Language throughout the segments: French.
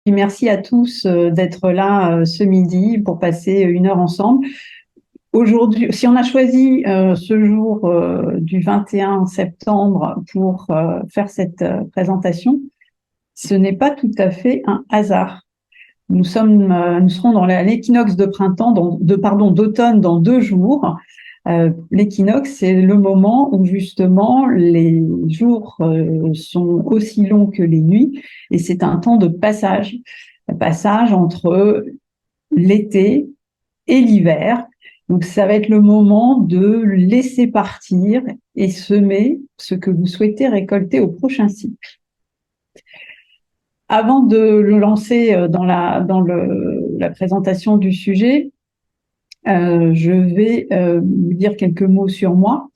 Merci à tous d'être là ce midi pour passer une heure ensemble. Aujourd'hui, si on a choisi ce jour du 21 septembre pour faire cette présentation, ce n'est pas tout à fait un hasard. Nous serons dans l'équinoxe de printemps, d'automne dans 2 jours. L'équinoxe, c'est le moment où justement les jours sont aussi longs que les nuits, et c'est un temps de passage, un passage entre l'été et l'hiver. Donc ça va être le moment de laisser partir et semer ce que vous souhaitez récolter au prochain cycle. Avant de le lancer dans la présentation du sujet, je vais vous dire quelques mots sur moi.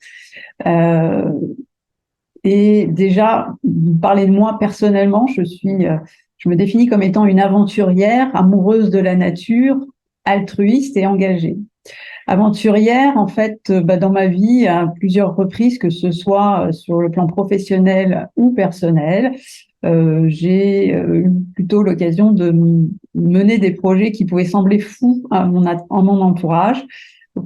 Et déjà, parler de moi personnellement, je me définis comme étant une aventurière, amoureuse de la nature, altruiste et engagée. Aventurière, en fait, dans ma vie, à plusieurs reprises, que ce soit sur le plan professionnel ou personnel, j'ai eu plutôt l'occasion de mener des projets qui pouvaient sembler fous à mon entourage,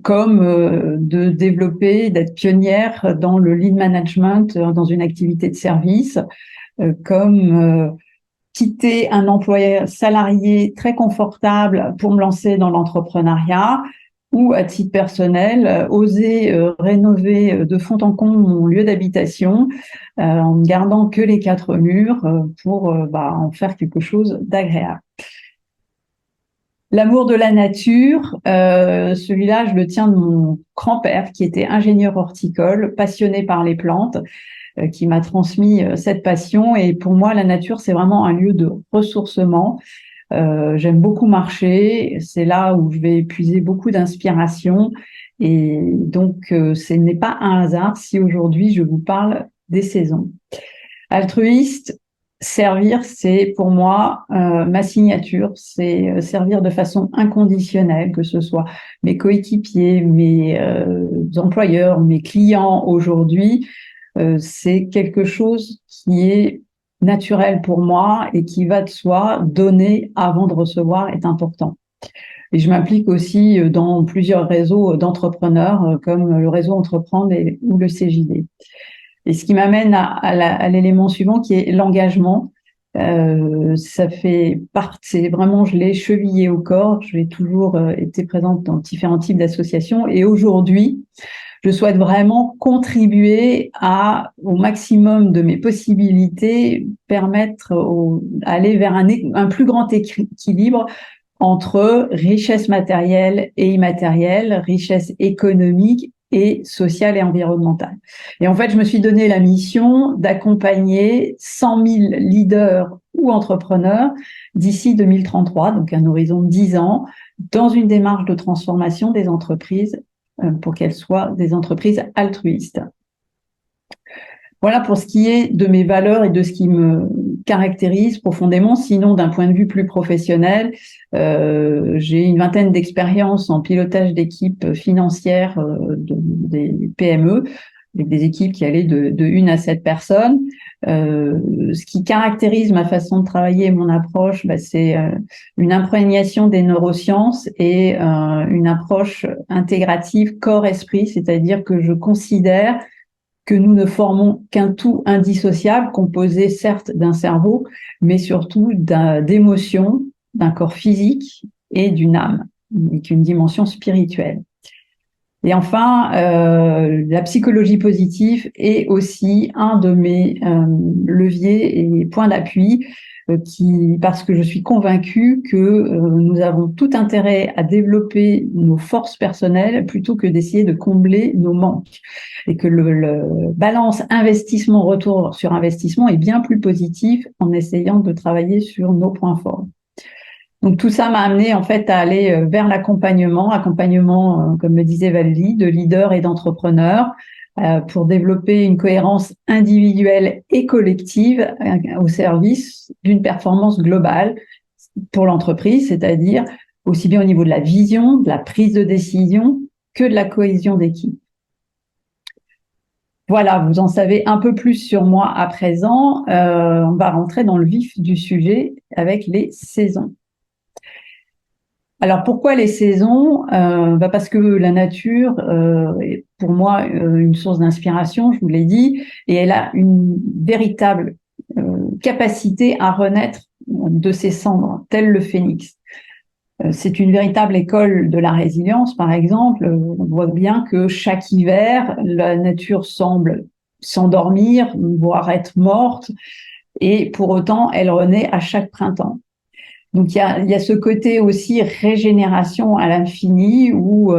comme de développer, d'être pionnière dans le lead management dans une activité de service, comme quitter un emploi salarié très confortable pour me lancer dans l'entrepreneuriat, ou à titre personnel, oser rénover de fond en comble mon lieu d'habitation en ne gardant que les 4 murs pour en faire quelque chose d'agréable. L'amour de la nature, celui-là, je le tiens de mon grand-père qui était ingénieur horticole, passionné par les plantes, qui m'a transmis cette passion. Et pour moi, la nature, c'est vraiment un lieu de ressourcement. J'aime beaucoup marcher, c'est là où je vais puiser beaucoup d'inspiration. Et donc, ce n'est pas un hasard si aujourd'hui je vous parle des saisons. Altruiste, servir, c'est pour moi ma signature, c'est servir de façon inconditionnelle, que ce soit mes coéquipiers, mes employeurs, mes clients aujourd'hui. C'est quelque chose qui est naturel pour moi et qui va de soi. Donner avant de recevoir est important. Et je m'implique aussi dans plusieurs réseaux d'entrepreneurs comme le réseau Entreprendre ou le CJD. Et ce qui m'amène à l'élément suivant qui est l'engagement. Ça fait partie, vraiment, je l'ai chevillé au corps. J'ai toujours été présente dans différents types d'associations et aujourd'hui, je souhaite vraiment contribuer au maximum de mes possibilités, permettre d'aller vers un plus grand équilibre entre richesse matérielle et immatérielle, richesse économique et sociale et environnementale. Et en fait, je me suis donné la mission d'accompagner 100 000 leaders ou entrepreneurs d'ici 2033, donc un horizon de 10 ans, dans une démarche de transformation des entreprises pour qu'elles soient des entreprises altruistes. Voilà pour ce qui est de mes valeurs et de ce qui me caractérise profondément. Sinon, d'un point de vue plus professionnel, j'ai une vingtaine d'expériences en pilotage d'équipes financières des PME, avec des équipes qui allaient de 1 à 7 personnes. Ce qui caractérise ma façon de travailler et mon approche, c'est une imprégnation des neurosciences et une approche intégrative corps-esprit, c'est-à-dire que je considère que nous ne formons qu'un tout indissociable, composé certes d'un cerveau, mais surtout d'émotions, d'un corps physique et d'une âme, avec une dimension spirituelle. Et enfin, la psychologie positive est aussi un de mes leviers et points d'appui, parce que je suis convaincue que nous avons tout intérêt à développer nos forces personnelles plutôt que d'essayer de combler nos manques. Et que le balance investissement-retour sur investissement est bien plus positif en essayant de travailler sur nos points forts. Donc tout ça m'a amené en fait à aller vers l'accompagnement, comme le disait Valérie, de leaders et d'entrepreneurs pour développer une cohérence individuelle et collective au service d'une performance globale pour l'entreprise, c'est-à-dire aussi bien au niveau de la vision, de la prise de décision que de la cohésion d'équipe. Voilà, vous en savez un peu plus sur moi à présent. On va rentrer dans le vif du sujet avec les saisons. Alors pourquoi les saisons? Parce que la nature est pour moi une source d'inspiration, je vous l'ai dit, et elle a une véritable capacité à renaître de ses cendres, tel le phénix. C'est une véritable école de la résilience, par exemple. On voit bien que chaque hiver, la nature semble s'endormir, voire être morte, et pour autant, elle renaît à chaque printemps. Donc il y a ce côté aussi régénération à l'infini où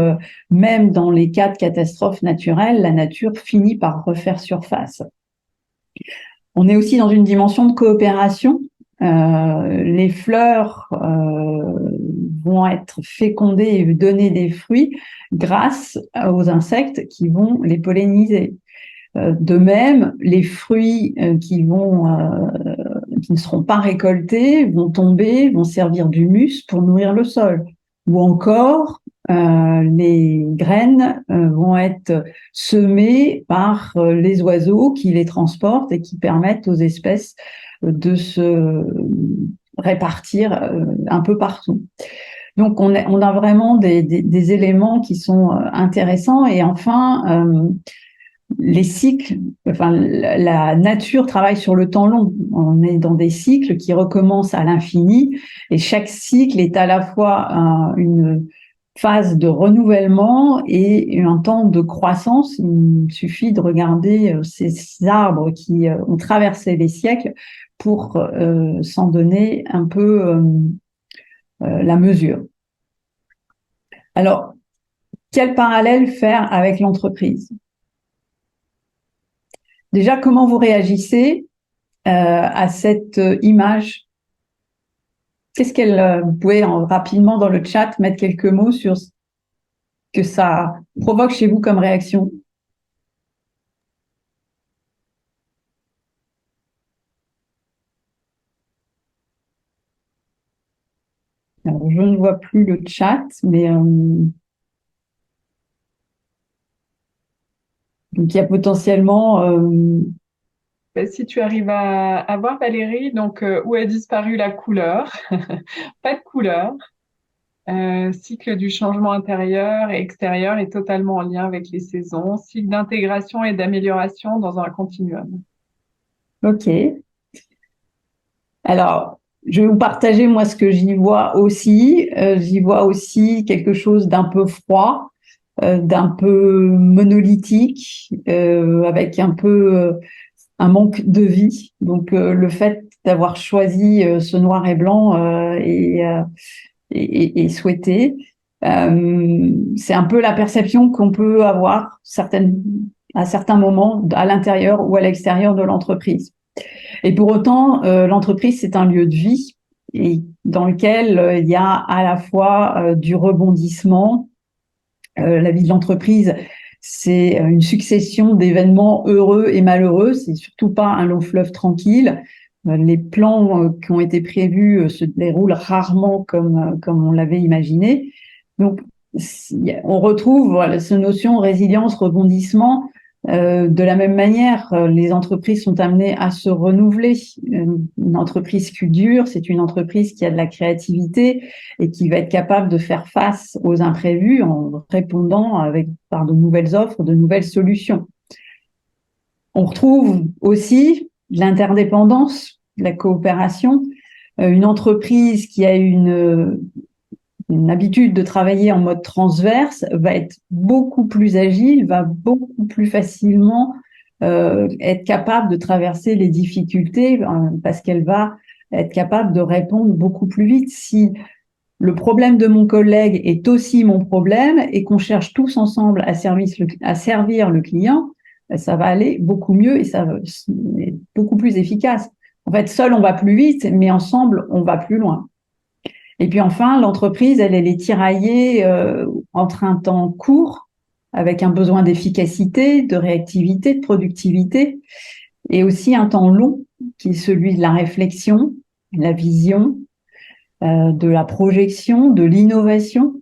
même dans les cas de catastrophes naturelles, la nature finit par refaire surface. On est aussi dans une dimension de coopération. Les fleurs vont être fécondées et donner des fruits grâce aux insectes qui vont les polliniser. De même, les fruits qui ne seront pas récoltés vont tomber, vont servir d'humus pour nourrir le sol. Ou encore, les graines vont être semées par les oiseaux qui les transportent et qui permettent aux espèces de se répartir un peu partout. Donc, on a vraiment des éléments qui sont intéressants. Et enfin, les cycles, enfin, la nature travaille sur le temps long. On est dans des cycles qui recommencent à l'infini et chaque cycle est à la fois une phase de renouvellement et un temps de croissance. Il suffit de regarder ces arbres qui ont traversé les siècles pour s'en donner un peu la mesure. Alors, quel parallèle faire avec l'entreprise? Déjà, comment vous réagissez à cette image? Qu'est-ce qu'elle, vous pouvez rapidement dans le chat mettre quelques mots sur ce que ça provoque chez vous comme réaction? Alors, je ne vois plus le chat, mais donc il y a potentiellement Si tu arrives à voir Valérie, donc où a disparu la couleur? Pas de couleur. Cycle du changement intérieur et extérieur est totalement en lien avec les saisons. Cycle d'intégration et d'amélioration dans un continuum. ok. Alors, je vais vous partager moi ce que j'y vois aussi. J'y vois aussi quelque chose d'un peu froid, d'un peu monolithique, avec un peu un manque de vie. Donc, le fait d'avoir choisi ce noir et blanc est souhaité. C'est un peu la perception qu'on peut avoir à certains moments à l'intérieur ou à l'extérieur de l'entreprise. Et pour autant, l'entreprise, c'est un lieu de vie et dans lequel il y a à la fois du rebondissement. La vie de l'entreprise, c'est une succession d'événements heureux et malheureux. C'est surtout pas un long fleuve tranquille. Les plans qui ont été prévus se déroulent rarement comme on l'avait imaginé. Donc, on retrouve voilà, cette notion résilience, rebondissement. De la même manière, les entreprises sont amenées à se renouveler. Une entreprise qui dure, c'est une entreprise qui a de la créativité et qui va être capable de faire face aux imprévus en répondant par de nouvelles offres, de nouvelles solutions. On retrouve aussi l'interdépendance, la coopération. Une entreprise qui a une habitude de travailler en mode transverse va être beaucoup plus agile, va beaucoup plus facilement être capable de traverser les difficultés parce qu'elle va être capable de répondre beaucoup plus vite. Si le problème de mon collègue est aussi mon problème et qu'on cherche tous ensemble à servir le client, ça va aller beaucoup mieux et ça va être beaucoup plus efficace. En fait, seul on va plus vite, mais ensemble on va plus loin. Et puis enfin, l'entreprise, elle est tiraillée entre un temps court, avec un besoin d'efficacité, de réactivité, de productivité, et aussi un temps long, qui est celui de la réflexion, de la vision, de la projection, de l'innovation.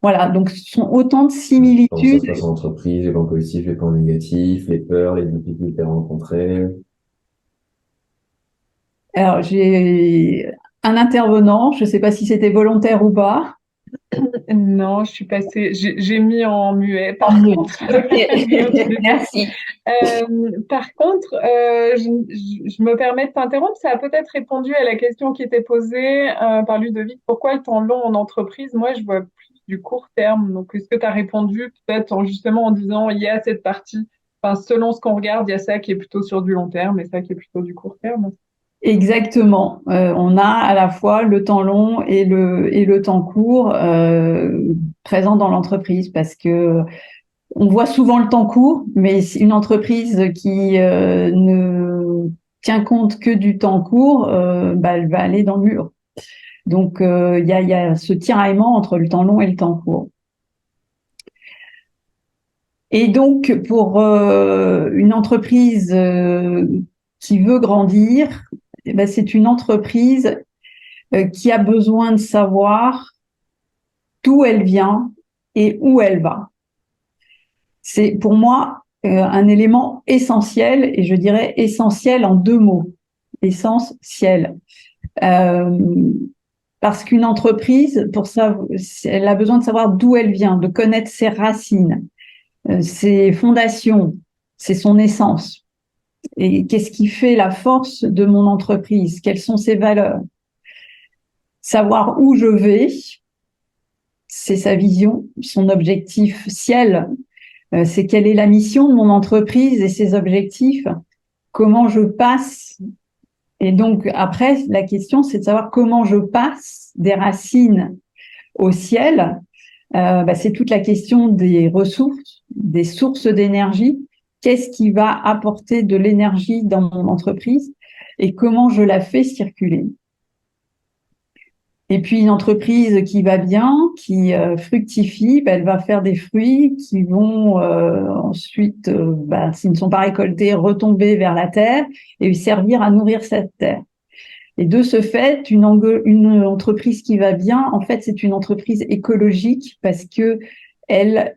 Voilà, donc ce sont autant de Comment ça se similitudes. passe en entreprise, les plans positifs, les plans négatifs, les peurs, les difficultés rencontrées. Alors, j'ai un intervenant, je ne sais pas si c'était volontaire ou pas. Non, je suis passée, j'ai mis en muet Tant par mieux. contre, mais au Ok, début. merci. Par contre, je me permets de t'interrompre, ça a peut-être répondu à la question qui était posée par Ludovic, pourquoi le temps long en entreprise? Moi, je vois plus du court terme. Donc, est-ce que tu as répondu peut-être justement en disant, il y a cette partie, enfin, selon ce qu'on regarde, il y a ça qui est plutôt sur du long terme et ça qui est plutôt du court terme. Exactement. On a à la fois le temps long et le temps court présent dans l'entreprise parce que on voit souvent le temps court, mais une entreprise qui ne tient compte que du temps court, bah, elle va aller dans le mur. Donc, il y a ce tiraillement entre le temps long et le temps court. Et donc, pour une entreprise qui veut grandir, eh ben, c'est une entreprise qui a besoin de savoir d'où elle vient et où elle va. C'est pour moi un élément essentiel, et je dirais essentiel en deux mots. Essentiel. Euh, Parce qu'une entreprise, pour ça, elle a besoin de savoir d'où elle vient, de connaître ses racines, ses fondations, c'est son essence. Et qu'est-ce qui fait la force de mon entreprise? Quelles sont ses valeurs? Savoir où je vais, c'est sa vision, son objectif ciel. C'est quelle est la mission de mon entreprise et ses objectifs? Comment je passe? Et donc, après, la question, c'est de savoir comment je passe des racines au ciel. Bah, c'est toute la question des ressources, des sources d'énergie. Qu'est-ce qui va apporter de l'énergie dans mon entreprise et comment je la fais circuler? Et puis une entreprise qui va bien, qui fructifie, bah, elle va faire des fruits qui vont ensuite, bah, s'ils ne sont pas récoltés, retomber vers la terre et servir à nourrir cette terre. Et de ce fait, une entreprise qui va bien, en fait, c'est une entreprise écologique parce que elle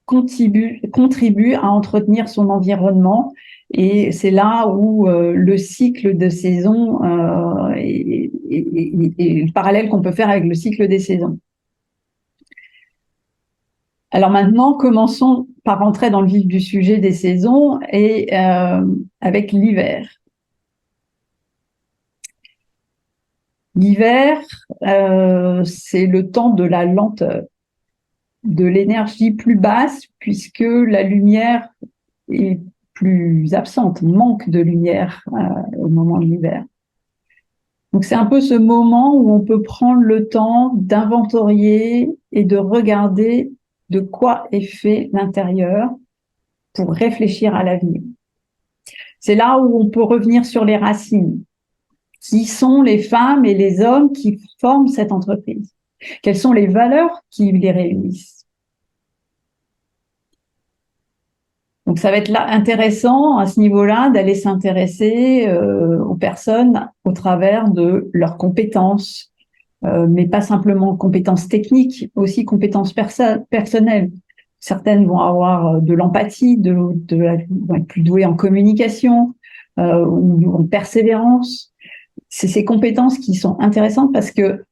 contribue à entretenir son environnement. Et c'est là où le cycle de saison est le parallèle qu'on peut faire avec le cycle des saisons. Alors maintenant, commençons par rentrer dans le vif du sujet des saisons et avec l'hiver. L'hiver, c'est le temps de la lenteur, de l'énergie plus basse, puisque la lumière est plus absente, manque de lumière au moment de l'hiver. Donc c'est un peu ce moment où on peut prendre le temps d'inventorier et de regarder de quoi est fait l'intérieur pour réfléchir à l'avenir. C'est là où on peut revenir sur les racines. Qui sont les femmes et les hommes qui forment cette entreprise? Quelles sont les valeurs qui les réunissent? Donc, ça va être là intéressant à ce niveau-là d'aller s'intéresser aux personnes au travers de leurs compétences, mais pas simplement compétences techniques, aussi compétences personnelles. Certaines vont avoir de l'empathie, vont être plus douées en communication ou en persévérance. C'est ces compétences qui sont intéressantes parce que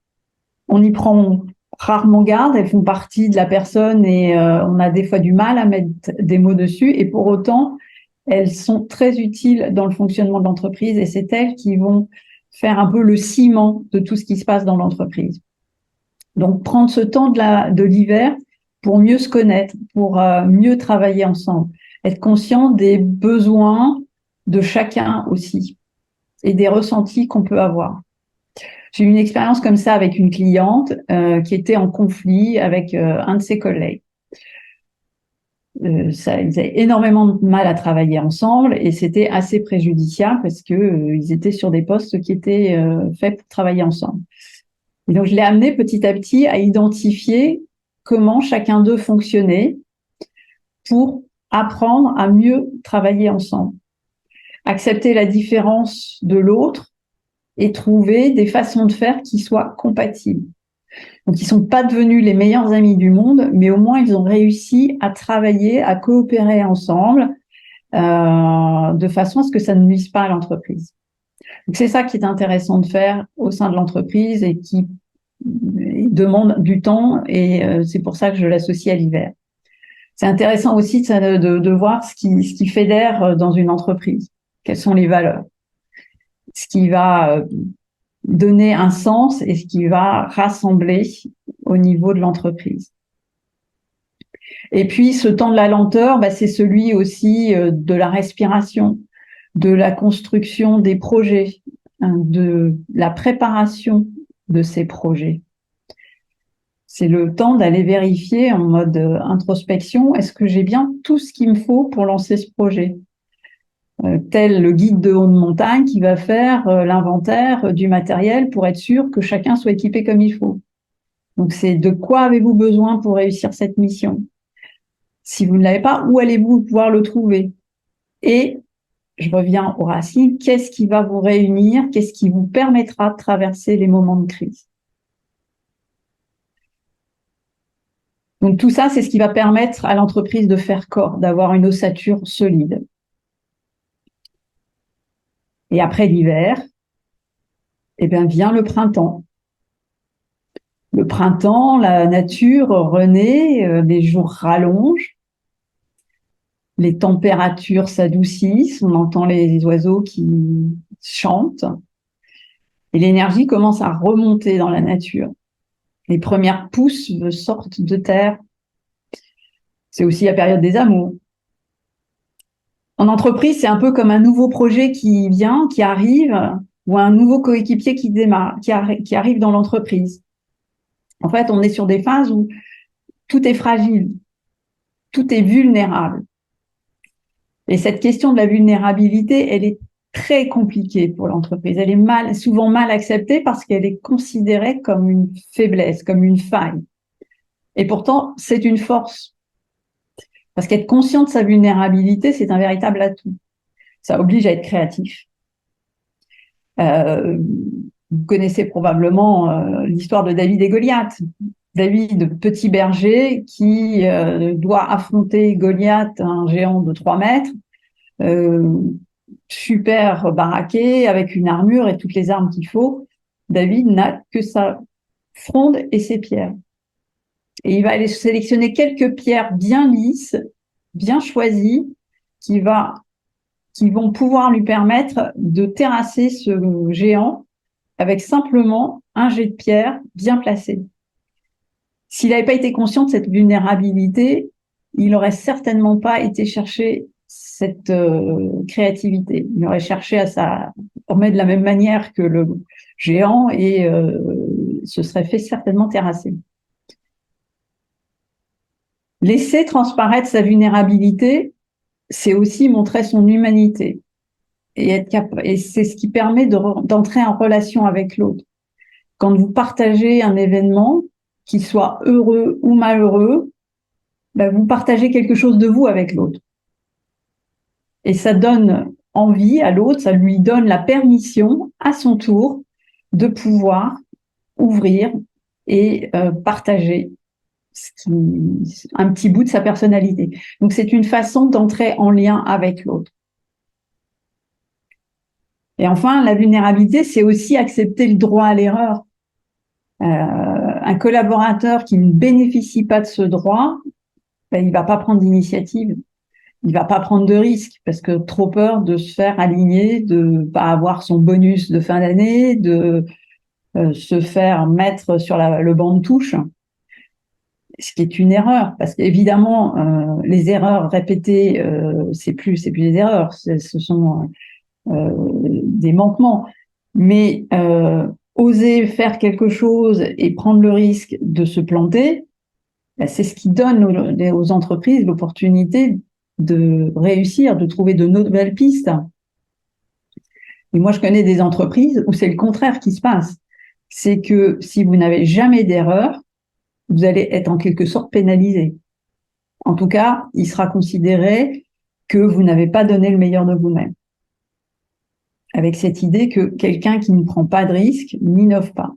on y prend rarement garde, elles font partie de la personne et on a des fois du mal à mettre des mots dessus et pour autant, elles sont très utiles dans le fonctionnement de l'entreprise et c'est elles qui vont faire un peu le ciment de tout ce qui se passe dans l'entreprise. Donc, prendre ce temps de l'hiver pour mieux se connaître, pour mieux travailler ensemble, être conscient des besoins de chacun aussi et des ressentis qu'on peut avoir. J'ai eu une expérience comme ça avec une cliente qui était en conflit avec un de ses collègues. Ils avaient énormément de mal à travailler ensemble et c'était assez préjudiciable parce que ils étaient sur des postes qui étaient faits pour travailler ensemble. Et donc, je l'ai amené petit à petit à identifier comment chacun d'eux fonctionnait pour apprendre à mieux travailler ensemble, accepter la différence de l'autre et trouver des façons de faire qui soient compatibles. Donc, ils sont pas devenus les meilleurs amis du monde, mais au moins, ils ont réussi à travailler, à coopérer ensemble, de façon à ce que ça ne nuise pas à l'entreprise. Donc, c'est ça qui est intéressant de faire au sein de l'entreprise et qui demande du temps, et c'est pour ça que je l'associe à l'hiver. C'est intéressant aussi de voir ce qui fédère dans une entreprise. Quelles sont les valeurs? Ce qui va donner un sens et ce qui va rassembler au niveau de l'entreprise. Et puis, ce temps de la lenteur, c'est celui aussi de la respiration, de la construction des projets, de la préparation de ces projets. C'est le temps d'aller vérifier en mode introspection, est-ce que j'ai bien tout ce qu'il me faut pour lancer ce projet? Tel le guide de haute montagne qui va faire l'inventaire du matériel pour être sûr que chacun soit équipé comme il faut. Donc, c'est de quoi avez-vous besoin pour réussir cette mission? Si vous ne l'avez pas, où allez-vous pouvoir le trouver? Et je reviens aux racines, qu'est-ce qui va vous réunir? Qu'est-ce qui vous permettra de traverser les moments de crise? Donc, tout ça, c'est ce qui va permettre à l'entreprise de faire corps, d'avoir une ossature solide. Et après l'hiver, vient le printemps. Le printemps, la nature renaît, les jours rallongent, les températures s'adoucissent, on entend les oiseaux qui chantent, et l'énergie commence à remonter dans la nature. Les premières pousses sortent de terre. C'est aussi la période des amours. En entreprise, c'est un peu comme un nouveau projet qui vient, qui arrive, ou un nouveau coéquipier qui démarre, qui arrive dans l'entreprise. En fait, on est sur des phases où tout est fragile, tout est vulnérable. Et cette question de la vulnérabilité, elle est très compliquée pour l'entreprise. Elle est souvent mal acceptée parce qu'elle est considérée comme une faiblesse, comme une faille. Et pourtant, c'est une force. Parce qu'être conscient de sa vulnérabilité, c'est un véritable atout. Ça oblige à être créatif. Vous connaissez probablement l'histoire de David et Goliath. David, petit berger, qui doit affronter Goliath, un géant de 3 mètres, super baraqué, avec une armure et toutes les armes qu'il faut. David n'a que sa fronde et ses pierres. Et il va aller sélectionner quelques pierres bien lisses, bien choisies, qui vont pouvoir lui permettre de terrasser ce géant avec simplement un jet de pierre bien placé. S'il n'avait pas été conscient de cette vulnérabilité, il n'aurait certainement pas été chercher cette créativité. Il aurait cherché à sa former de la même manière que le géant et se serait fait certainement terrasser. Laisser transparaître sa vulnérabilité, c'est aussi montrer son humanité. Et c'est ce qui permet d'entrer en relation avec l'autre. Quand vous partagez un événement, qu'il soit heureux ou malheureux, vous partagez quelque chose de vous avec l'autre. Et ça donne envie à l'autre, ça lui donne la permission, à son tour, de pouvoir ouvrir et partager un petit bout de sa personnalité. Donc, c'est une façon d'entrer en lien avec l'autre. Et enfin, la vulnérabilité, c'est aussi accepter le droit à l'erreur. Un collaborateur qui ne bénéficie pas de ce droit, il va pas prendre d'initiative, il va pas prendre de risque parce que trop peur de se faire aligner, de pas avoir son bonus de fin d'année, de se faire mettre sur le banc de touche, ce qui est une erreur parce qu'évidemment les erreurs répétées, c'est plus des erreurs, ce sont des manquements, mais oser faire quelque chose et prendre le risque de se planter, c'est ce qui donne aux entreprises l'opportunité de réussir, de trouver de nouvelles pistes. Et moi, je connais des entreprises où c'est le contraire qui se passe. C'est que si vous n'avez jamais d'erreur, vous allez être en quelque sorte pénalisé. En tout cas, il sera considéré que vous n'avez pas donné le meilleur de vous-même. Avec cette idée que quelqu'un qui ne prend pas de risque n'innove pas.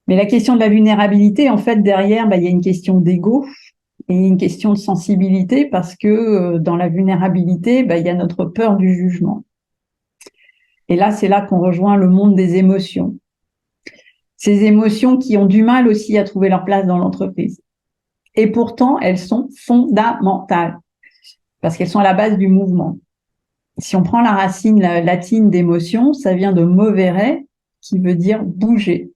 Mais la question de la vulnérabilité, en fait, derrière, il y a une question d'ego et une question de sensibilité parce que dans la vulnérabilité, il y a notre peur du jugement. Et là, c'est là qu'on rejoint le monde des émotions. Ces émotions qui ont du mal aussi à trouver leur place dans l'entreprise. Et pourtant, elles sont fondamentales parce qu'elles sont à la base du mouvement. Si on prend la racine latine d'émotion, ça vient de movere, qui veut dire bouger.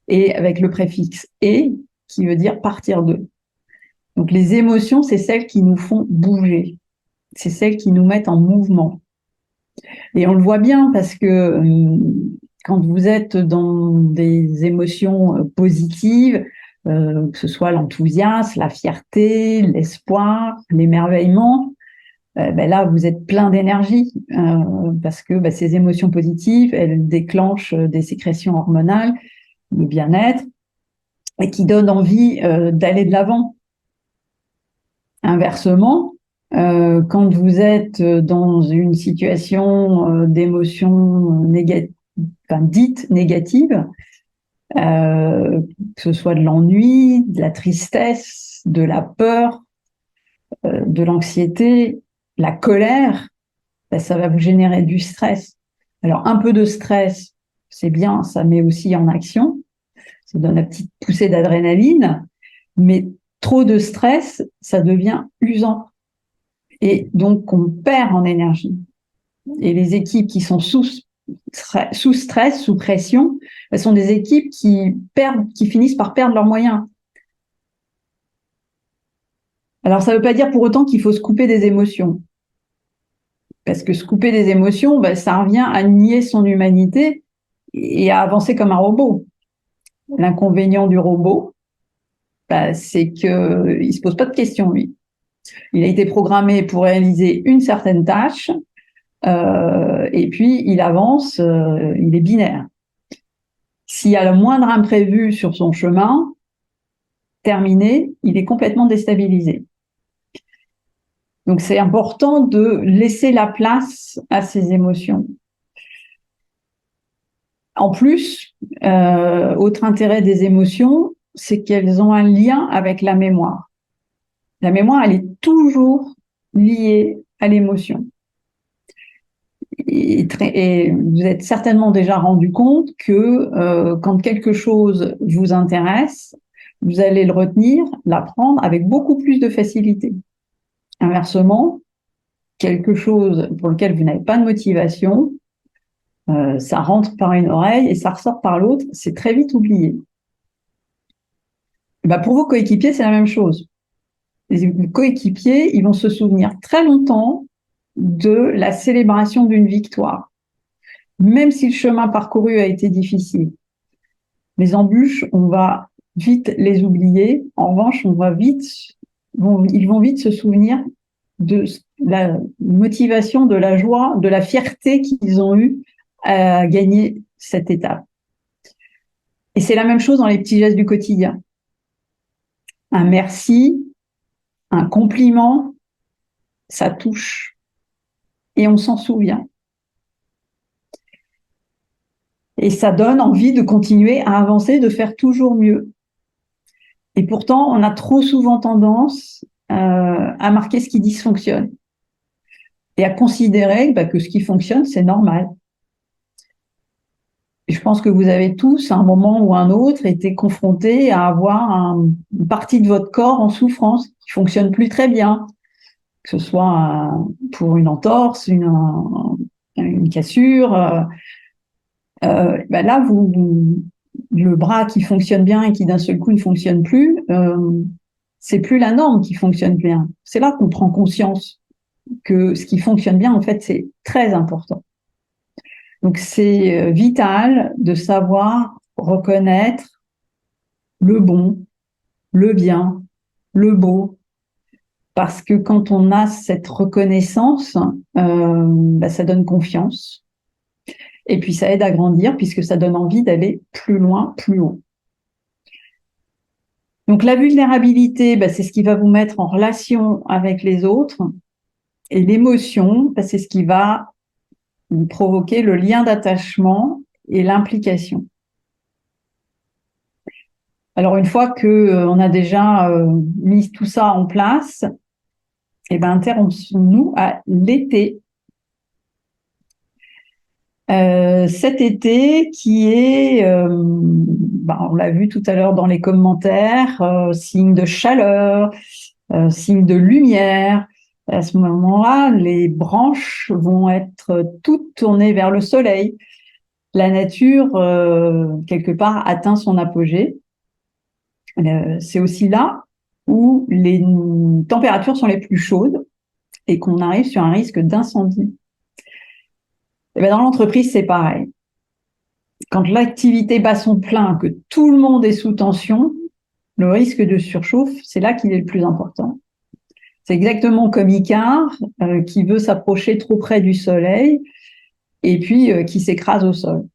Et avec le préfixe et, qui veut dire partir de. Donc les émotions, c'est celles qui nous font bouger. C'est celles qui nous mettent en mouvement. Et on le voit bien parce que quand vous êtes dans des émotions positives, que ce soit l'enthousiasme, la fierté, l'espoir, l'émerveillement, là, vous êtes plein d'énergie parce que ces émotions positives, elles déclenchent des sécrétions hormonales, le bien-être, et qui donnent envie d'aller de l'avant. Inversement, quand vous êtes dans une situation d'émotion dite négative, que ce soit de l'ennui, de la tristesse, de la peur, de l'anxiété, la colère, ça va vous générer du stress. Alors, un peu de stress, c'est bien, ça met aussi en action, ça donne une petite poussée d'adrénaline, mais trop de stress, ça devient usant. Et donc, on perd en énergie. Et les équipes qui sont sous stress, sous pression, elles sont des équipes qui finissent par perdre leurs moyens. Alors, ça ne veut pas dire pour autant qu'il faut se couper des émotions. Parce que se couper des émotions, ça revient à nier son humanité et à avancer comme un robot. L'inconvénient du robot, c'est qu'il ne se pose pas de questions, lui. Il a été programmé pour réaliser une certaine tâche, et puis il avance, il est binaire. S'il y a le moindre imprévu sur son chemin, terminé, il est complètement déstabilisé. Donc c'est important de laisser la place à ses émotions. En plus, autre intérêt des émotions, c'est qu'elles ont un lien avec la mémoire. La mémoire, elle est toujours liée à l'émotion. Et vous êtes certainement déjà rendu compte que quand quelque chose vous intéresse, vous allez le retenir, l'apprendre avec beaucoup plus de facilité. Inversement, quelque chose pour lequel vous n'avez pas de motivation, ça rentre par une oreille et ça ressort par l'autre, c'est très vite oublié. Pour vos coéquipiers, c'est la même chose. Les coéquipiers, ils vont se souvenir très longtemps de la célébration d'une victoire, même si le chemin parcouru a été difficile. Les embûches, on va vite les oublier. En revanche, ils vont vite se souvenir de la motivation, de la joie, de la fierté qu'ils ont eue à gagner cette étape. Et c'est la même chose dans les petits gestes du quotidien. Un merci, un compliment, ça touche. Et on s'en souvient. Et ça donne envie de continuer à avancer, de faire toujours mieux. Et pourtant, on a trop souvent tendance à marquer ce qui dysfonctionne et à considérer que ce qui fonctionne, c'est normal. Et je pense que vous avez tous, à un moment ou un autre, été confrontés à avoir une partie de votre corps en souffrance qui fonctionne plus très bien, que ce soit pour une entorse, une cassure. Là, le bras qui fonctionne bien et qui d'un seul coup ne fonctionne plus, c'est plus la norme qui fonctionne bien. C'est là qu'on prend conscience que ce qui fonctionne bien, en fait, c'est très important. Donc, c'est vital de savoir reconnaître le bon, le bien, le beau, parce que quand on a cette reconnaissance, ça donne confiance. Et puis, ça aide à grandir puisque ça donne envie d'aller plus loin, plus haut. Donc, la vulnérabilité, c'est ce qui va vous mettre en relation avec les autres. Et l'émotion, c'est ce qui va provoquer le lien d'attachement et l'implication. Alors, une fois que on a déjà mis tout ça en place, eh ben, intéressons-nous à l'été. Cet été qui est, on l'a vu tout à l'heure dans les commentaires, signe de chaleur, signe de lumière. À ce moment-là, les branches vont être toutes tournées vers le soleil. La nature, quelque part, atteint son apogée. C'est aussi là où les températures sont les plus chaudes et qu'on arrive sur un risque d'incendie. Et bien dans l'entreprise, c'est pareil. Quand l'activité bat son plein, que tout le monde est sous tension, le risque de surchauffe, c'est là qu'il est le plus important. C'est exactement comme Icare, qui veut s'approcher trop près du soleil et puis qui s'écrase au sol.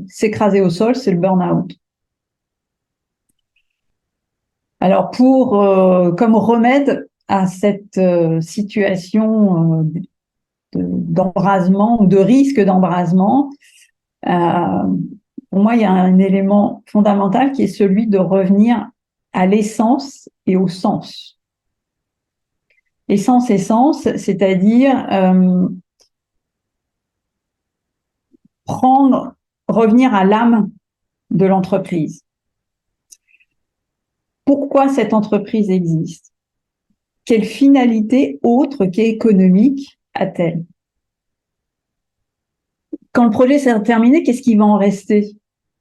S'écraser au sol, c'est le burn-out. Alors comme remède à cette situation d'embrasement ou de risque d'embrasement, pour moi, il y a un élément fondamental qui est celui de revenir à l'essence et au sens. Essence et sens, c'est-à-dire revenir à l'âme de l'entreprise. Pourquoi cette entreprise existe? Quelle finalité autre qu'économique a-t-elle? Quand le projet s'est terminé, qu'est-ce qui va en rester?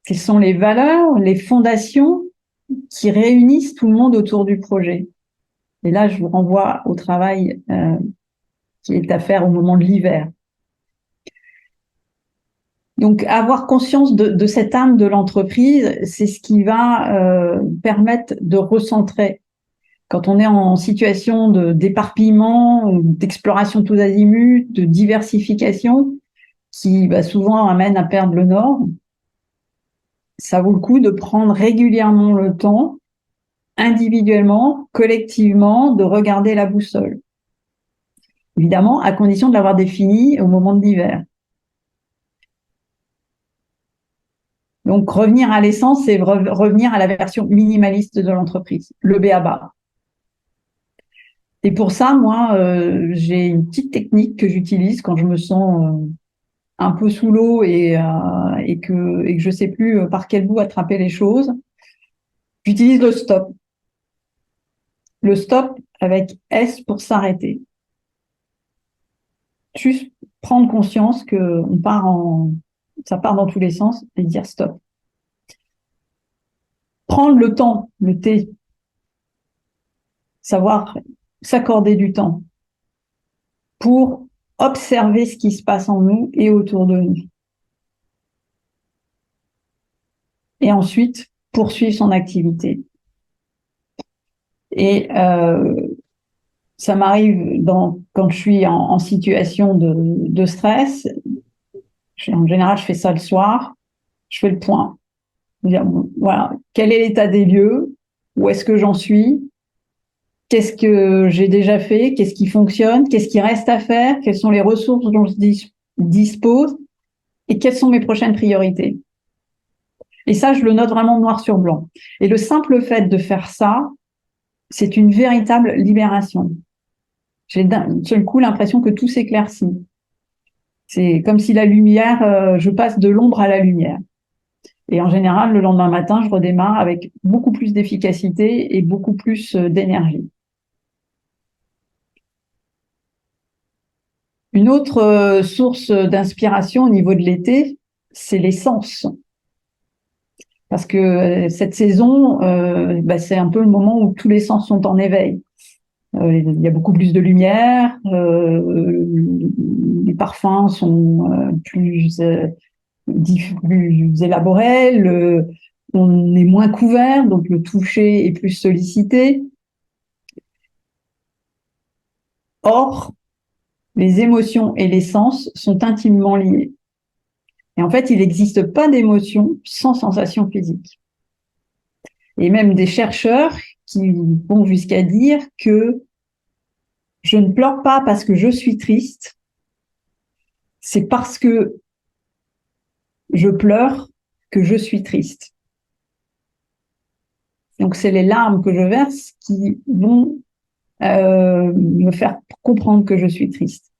Quelles sont les valeurs, les fondations qui réunissent tout le monde autour du projet? Et là, je vous renvoie au travail qui est à faire au moment de l'hiver. Donc, avoir conscience de cette âme de l'entreprise, c'est ce qui va permettre de recentrer. Quand on est en situation d'éparpillement, d'exploration tous azimuts, de diversification, qui souvent amène à perdre le nord, ça vaut le coup de prendre régulièrement le temps, individuellement, collectivement, de regarder la boussole. Évidemment, à condition de l'avoir définie au moment de l'hiver. Donc, revenir à l'essence, c'est revenir à la version minimaliste de l'entreprise, le b.a.-ba. Et pour ça, moi, j'ai une petite technique que j'utilise quand je me sens un peu sous l'eau et que je sais plus par quel bout attraper les choses. J'utilise le stop. Le stop avec S pour s'arrêter. Juste prendre conscience que ça part dans tous les sens et dire stop. Prendre le temps, le T. Savoir s'accorder du temps pour observer ce qui se passe en nous et autour de nous. Et ensuite, poursuivre son activité. Et ça m'arrive quand je suis en situation de stress. En général, je fais ça le soir. Je fais le point. Dire, bon, voilà, quel est l'état des lieux? Où est-ce que j'en suis? Qu'est-ce que j'ai déjà fait? Qu'est-ce qui fonctionne? Qu'est-ce qui reste à faire? Quelles sont les ressources dont je dispose? Et quelles sont mes prochaines priorités? Et ça, je le note vraiment noir sur blanc. Et le simple fait de faire ça, c'est une véritable libération. J'ai d'un seul coup l'impression que tout s'éclaircit. C'est comme si la lumière, je passe de l'ombre à la lumière. Et en général, le lendemain matin, je redémarre avec beaucoup plus d'efficacité et beaucoup plus d'énergie. Une autre source d'inspiration au niveau de l'été, c'est les sens. Parce que cette saison, c'est un peu le moment où tous les sens sont en éveil. Il y a beaucoup plus de lumière, les parfums sont plus élaborés, on est moins couvert, donc le toucher est plus sollicité. Or, les émotions et les sens sont intimement liés. Et en fait, il n'existe pas d'émotion sans sensation physique. Et même des chercheurs qui vont jusqu'à dire que je ne pleure pas parce que je suis triste, c'est parce que je pleure que je suis triste. Donc, c'est les larmes que je verse qui vont me faire comprendre que je suis triste.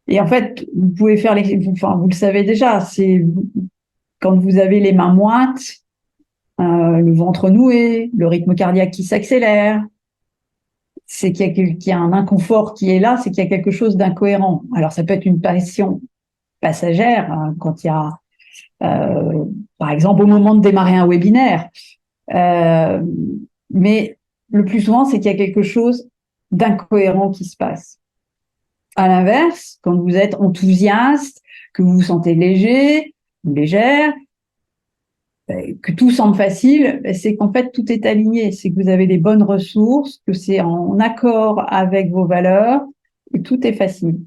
Et en fait, vous pouvez faire vous le savez déjà, c'est quand vous avez les mains moites, le ventre noué, le rythme cardiaque qui s'accélère, c'est qu'il y a un inconfort qui est là, c'est qu'il y a quelque chose d'incohérent. Alors, ça peut être une passion passagère, hein, quand il y a, par exemple, au moment de démarrer un webinaire. Mais le plus souvent, c'est qu'il y a quelque chose d'incohérent qui se passe. À l'inverse, quand vous êtes enthousiaste, que vous vous sentez léger ou légère, que tout semble facile, c'est qu'en fait, tout est aligné. C'est que vous avez les bonnes ressources, que c'est en accord avec vos valeurs et tout est facile.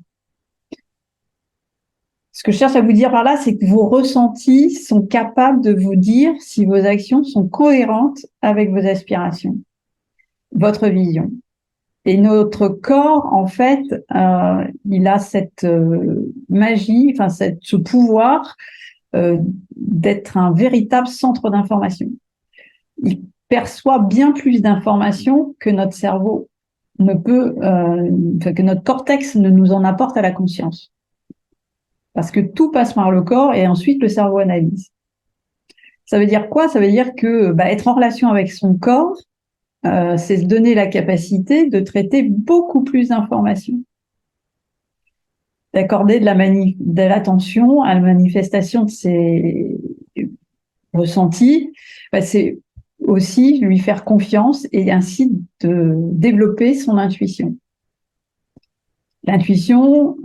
Ce que je cherche à vous dire par là, c'est que vos ressentis sont capables de vous dire si vos actions sont cohérentes avec vos aspirations, votre vision. Et notre corps, en fait, il a cette magie, enfin ce pouvoir d'être un véritable centre d'information. Il perçoit bien plus d'informations que notre cerveau ne peut, que notre cortex ne nous en apporte à la conscience. Parce que tout passe par le corps et ensuite le cerveau analyse. Ça veut dire quoi? Ça veut dire que être en relation avec son corps, c'est se donner la capacité de traiter beaucoup plus d'informations, d'accorder de l'attention à la manifestation de ses ressentis. C'est aussi lui faire confiance et ainsi de développer son intuition. L'intuition,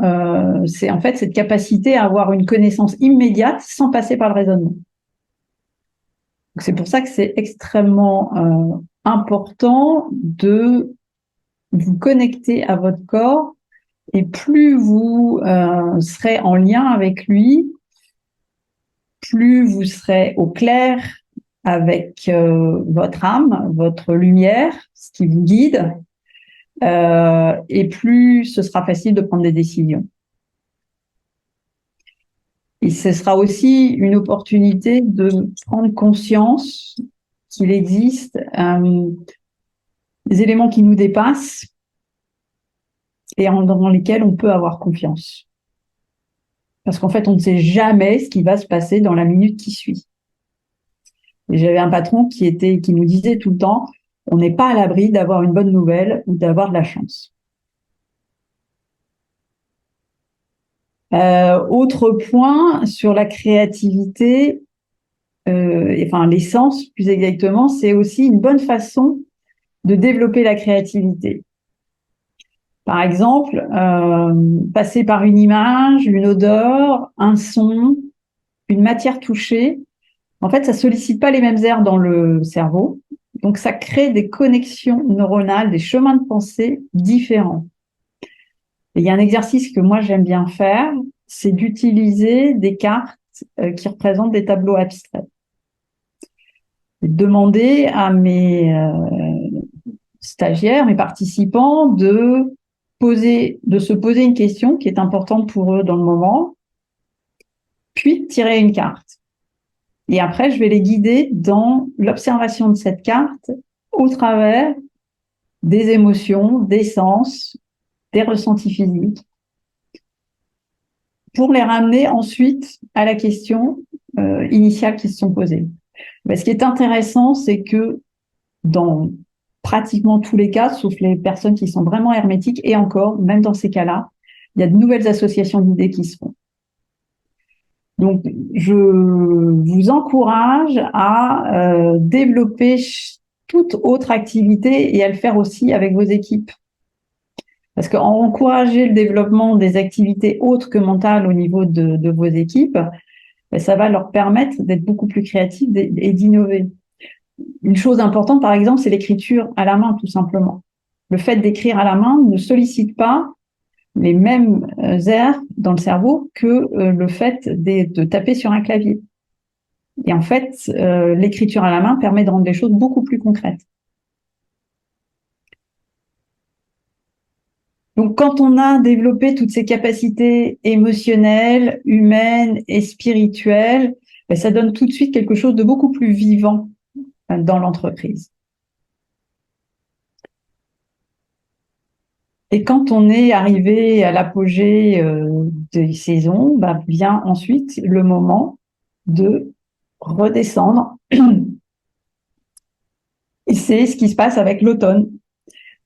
c'est en fait cette capacité à avoir une connaissance immédiate sans passer par le raisonnement. Donc, c'est pour ça que c'est extrêmement important de vous connecter à votre corps, et plus vous serez en lien avec lui, plus vous serez au clair avec votre âme, votre lumière, ce qui vous guide, et plus ce sera facile de prendre des décisions. Et ce sera aussi une opportunité de prendre conscience qu'il existe des éléments qui nous dépassent et dans lesquels on peut avoir confiance. Parce qu'en fait, on ne sait jamais ce qui va se passer dans la minute qui suit. Et j'avais un patron qui nous disait tout le temps, on n'est pas à l'abri d'avoir une bonne nouvelle ou d'avoir de la chance. Autre point sur la créativité, l'essence plus exactement, c'est aussi une bonne façon de développer la créativité. Par exemple, passer par une image, une odeur, un son, une matière touchée. En fait, ça sollicite pas les mêmes aires dans le cerveau. Donc, ça crée des connexions neuronales, des chemins de pensée différents. Et il y a un exercice que moi, j'aime bien faire, c'est d'utiliser des cartes qui représentent des tableaux abstraits. Et demander à mes stagiaires, mes participants, de se poser une question qui est importante pour eux dans le moment, puis de tirer une carte. Et après, je vais les guider dans l'observation de cette carte au travers des émotions, des sens, des ressentis physiques, pour les ramener ensuite à la question initiale qu'ils se sont posées. Mais ce qui est intéressant, c'est que dans pratiquement tous les cas, sauf les personnes qui sont vraiment hermétiques, et encore, même dans ces cas-là, il y a de nouvelles associations d'idées qui se font. Donc, je vous encourage à développer toute autre activité et à le faire aussi avec vos équipes. Parce qu'encourager le développement des activités autres que mentales au niveau de vos équipes, ça va leur permettre d'être beaucoup plus créatifs et d'innover. Une chose importante, par exemple, c'est l'écriture à la main, tout simplement. Le fait d'écrire à la main ne sollicite pas les mêmes aires dans le cerveau que le fait de taper sur un clavier. Et en fait, l'écriture à la main permet de rendre les choses beaucoup plus concrètes. Donc, quand on a développé toutes ces capacités émotionnelles, humaines et spirituelles, ben, ça donne tout de suite quelque chose de beaucoup plus vivant dans l'entreprise. Et quand on est arrivé à l'apogée des saisons, ben, vient ensuite le moment de redescendre. Et c'est ce qui se passe avec l'automne.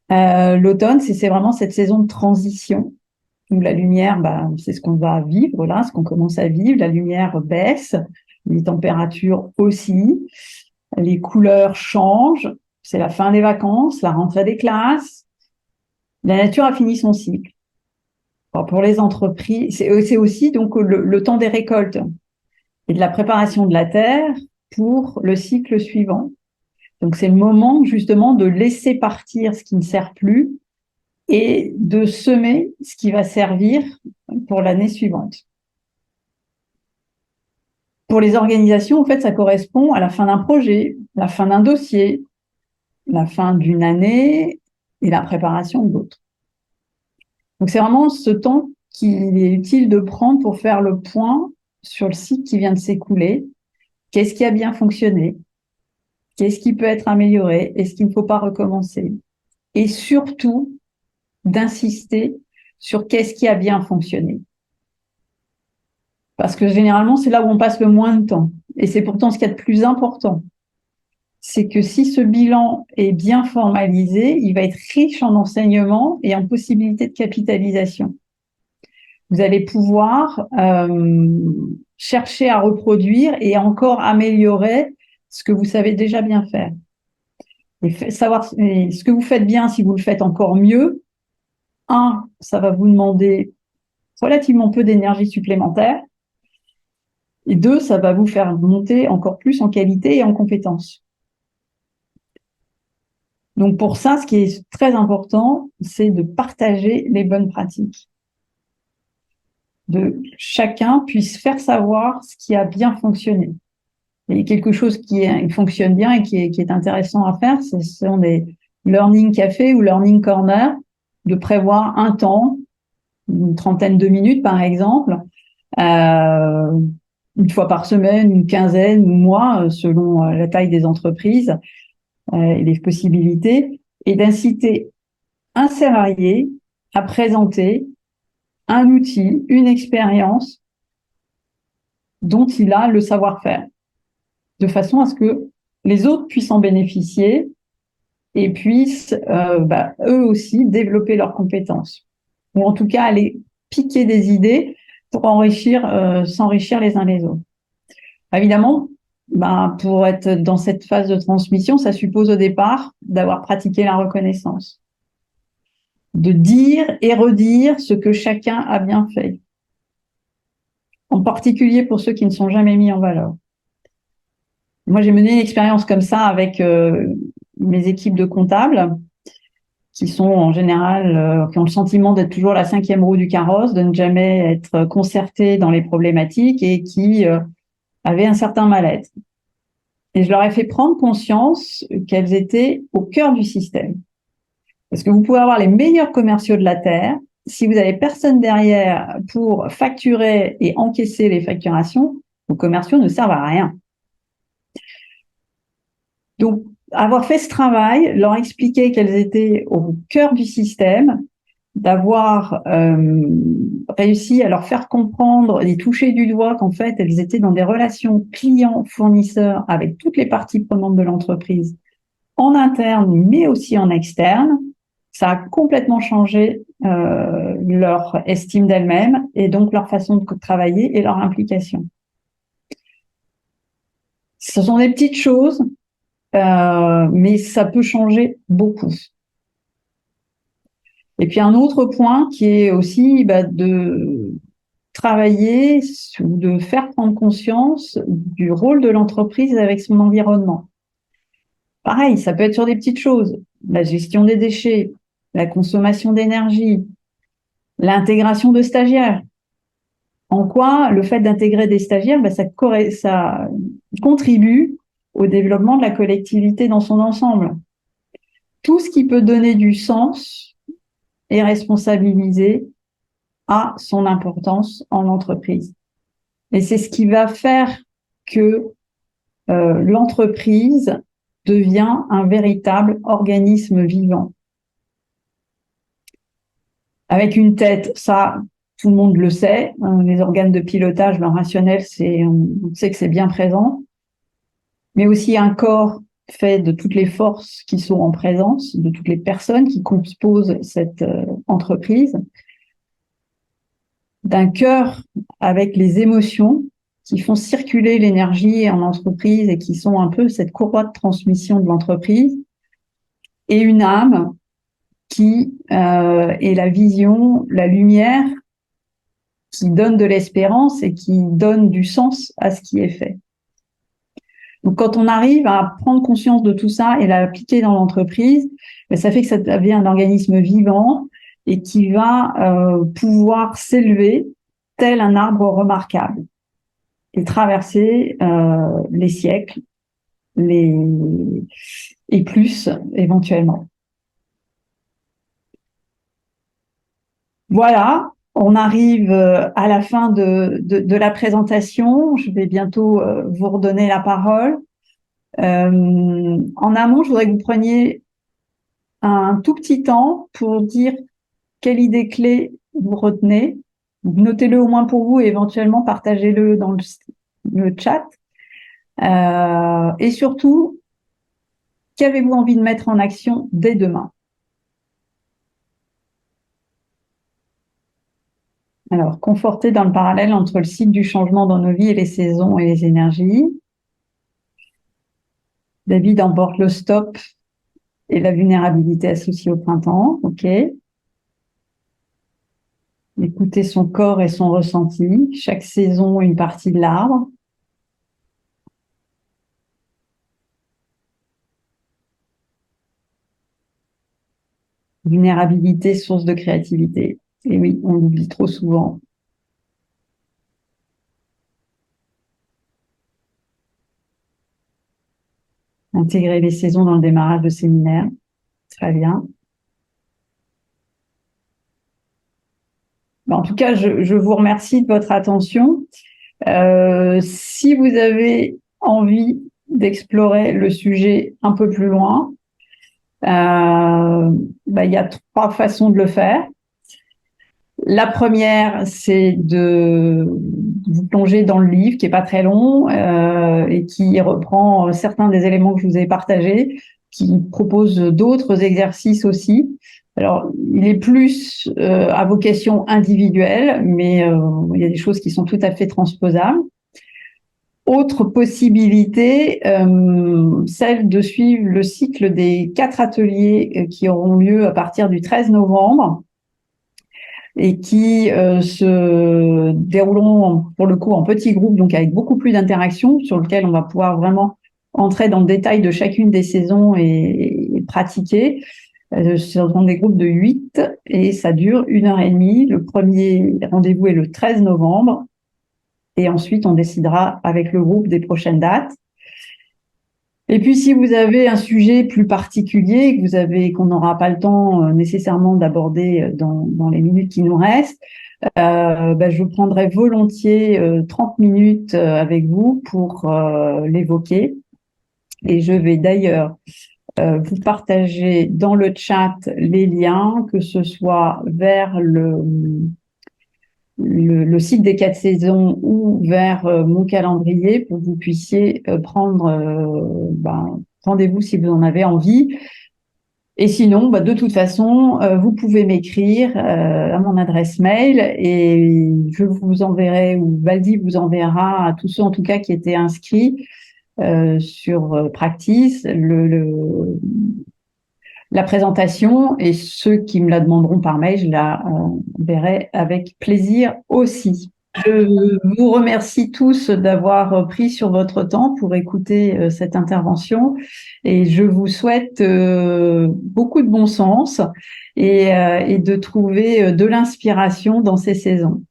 L'automne, c'est vraiment cette saison de transition où la lumière, bah, c'est ce qu'on va vivre là, ce qu'on commence à vivre. La lumière baisse, les températures aussi, les couleurs changent. C'est la fin des vacances, la rentrée des classes. La nature a fini son cycle. Alors, pour les entreprises, c'est aussi donc le temps des récoltes et de la préparation de la terre pour le cycle suivant. Donc, c'est le moment justement de laisser partir ce qui ne sert plus et de semer ce qui va servir pour l'année suivante. Pour les organisations, en fait, ça correspond à la fin d'un projet, la fin d'un dossier, la fin d'une année et la préparation d'autres. Donc, c'est vraiment ce temps qu'il est utile de prendre pour faire le point sur le cycle qui vient de s'écouler. Qu'est-ce qui a bien fonctionné? Qu'est-ce qui peut être amélioré? Est-ce qu'il ne faut pas recommencer? Et surtout, d'insister sur qu'est-ce qui a bien fonctionné. Parce que généralement, c'est là où on passe le moins de temps. Et c'est pourtant ce qu'il y a de plus important. C'est que si ce bilan est bien formalisé, il va être riche en enseignements et en possibilités de capitalisation. Vous allez pouvoir chercher à reproduire et encore améliorer ce que vous savez déjà bien faire. Et savoir ce que vous faites bien, si vous le faites encore mieux, ça va vous demander relativement peu d'énergie supplémentaire. Et 2, ça va vous faire monter encore plus en qualité et en compétences. Donc pour ça, ce qui est très important, c'est de partager les bonnes pratiques. De chacun puisse faire savoir ce qui a bien fonctionné. Et quelque chose qui fonctionne bien et qui est intéressant à faire, ce sont des learning café ou learning corner, de prévoir un temps, une trentaine de minutes par exemple, une fois par semaine, une quinzaine ou mois, selon la taille des entreprises et les possibilités, et d'inciter un salarié à présenter un outil, une expérience dont il a le savoir-faire, de façon à ce que les autres puissent en bénéficier et puissent eux aussi développer leurs compétences, ou en tout cas aller piquer des idées pour s'enrichir les uns les autres. Évidemment, pour être dans cette phase de transmission, ça suppose au départ d'avoir pratiqué la reconnaissance, de dire et redire ce que chacun a bien fait, en particulier pour ceux qui ne sont jamais mis en valeur. Moi, j'ai mené une expérience comme ça avec mes équipes de comptables, qui sont en général, qui ont le sentiment d'être toujours la 5e roue du carrosse, de ne jamais être concertés dans les problématiques et qui avaient un certain mal-être. Et je leur ai fait prendre conscience qu'elles étaient au cœur du système. Parce que vous pouvez avoir les meilleurs commerciaux de la Terre, si vous n'avez personne derrière pour facturer et encaisser les facturations, vos commerciaux ne servent à rien. Donc, avoir fait ce travail, leur expliquer qu'elles étaient au cœur du système, d'avoir réussi à leur faire comprendre et toucher du doigt qu'en fait, elles étaient dans des relations clients-fournisseurs avec toutes les parties prenantes de l'entreprise, en interne, mais aussi en externe, ça a complètement changé leur estime d'elles-mêmes et donc leur façon de travailler et leur implication. Ce sont des petites choses, mais ça peut changer beaucoup. Et puis un autre point qui est aussi de travailler ou de faire prendre conscience du rôle de l'entreprise avec son environnement. Pareil, ça peut être sur des petites choses, la gestion des déchets, la consommation d'énergie, l'intégration de stagiaires. En quoi le fait d'intégrer des stagiaires, ça contribue au développement de la collectivité dans son ensemble. Tout ce qui peut donner du sens et responsabiliser a son importance en entreprise. Et c'est ce qui va faire que l'entreprise devient un véritable organisme vivant. Avec une tête, ça, tout le monde le sait. Les organes de pilotage, le rationnel, on sait que c'est bien présent. Mais aussi un corps fait de toutes les forces qui sont en présence, de toutes les personnes qui composent cette entreprise. D'un cœur avec les émotions qui font circuler l'énergie en entreprise et qui sont un peu cette courroie de transmission de l'entreprise. Et une âme qui est la vision, la lumière, qui donne de l'espérance et qui donne du sens à ce qui est fait. Donc, quand on arrive à prendre conscience de tout ça et l'appliquer dans l'entreprise, ça fait que ça devient un organisme vivant et qui va pouvoir s'élever tel un arbre remarquable et traverser les siècles et plus éventuellement. Voilà, on arrive à la fin de la présentation. Je vais bientôt vous redonner la parole. En amont, je voudrais que vous preniez un tout petit temps pour dire quelle idée clé vous retenez. Notez-le au moins pour vous et éventuellement partagez-le dans le chat. Et surtout, qu'avez-vous envie de mettre en action dès demain? Alors, conforter dans le parallèle entre le cycle du changement dans nos vies et les saisons et les énergies. David emporte le stop et la vulnérabilité associée au printemps. OK. Écouter son corps et son ressenti. Chaque saison, une partie de l'arbre. Vulnérabilité, source de créativité. Et oui, on l'oublie trop souvent. Intégrer les saisons dans le démarrage de séminaire. Très bien. En tout cas, je vous remercie de votre attention. Si vous avez envie d'explorer le sujet un peu plus loin, il y a 3 façons de le faire. La première, c'est de vous plonger dans le livre qui est pas très long et qui reprend certains des éléments que je vous ai partagés, qui propose d'autres exercices aussi. Alors, il est plus à vocation individuelle, mais il y a des choses qui sont tout à fait transposables. Autre possibilité, celle de suivre le cycle des 4 ateliers qui auront lieu à partir du 13 novembre et qui se dérouleront pour le coup en petits groupes, donc avec beaucoup plus d'interactions, sur lequel on va pouvoir vraiment entrer dans le détail de chacune des saisons et pratiquer. Ce seront des groupes de 8 et ça dure 1h30. Le premier rendez-vous est le 13 novembre et ensuite on décidera avec le groupe des prochaines dates. Et puis, si vous avez un sujet plus particulier qu'on n'aura pas le temps nécessairement d'aborder dans les minutes qui nous restent, je prendrai volontiers 30 minutes avec vous pour l'évoquer. Et je vais d'ailleurs vous partager dans le chat les liens, que ce soit vers le site des 4 saisons ou vers mon calendrier pour que vous puissiez prendre rendez-vous si vous en avez envie. Et sinon, de toute façon, vous pouvez m'écrire à mon adresse mail et je vous enverrai, ou Baldi vous enverra à tous ceux en tout cas qui étaient inscrits sur Practice, la présentation, et ceux qui me la demanderont par mail, je la verrai avec plaisir aussi. Je vous remercie tous d'avoir pris sur votre temps pour écouter cette intervention et je vous souhaite beaucoup de bon sens et de trouver de l'inspiration dans ces saisons.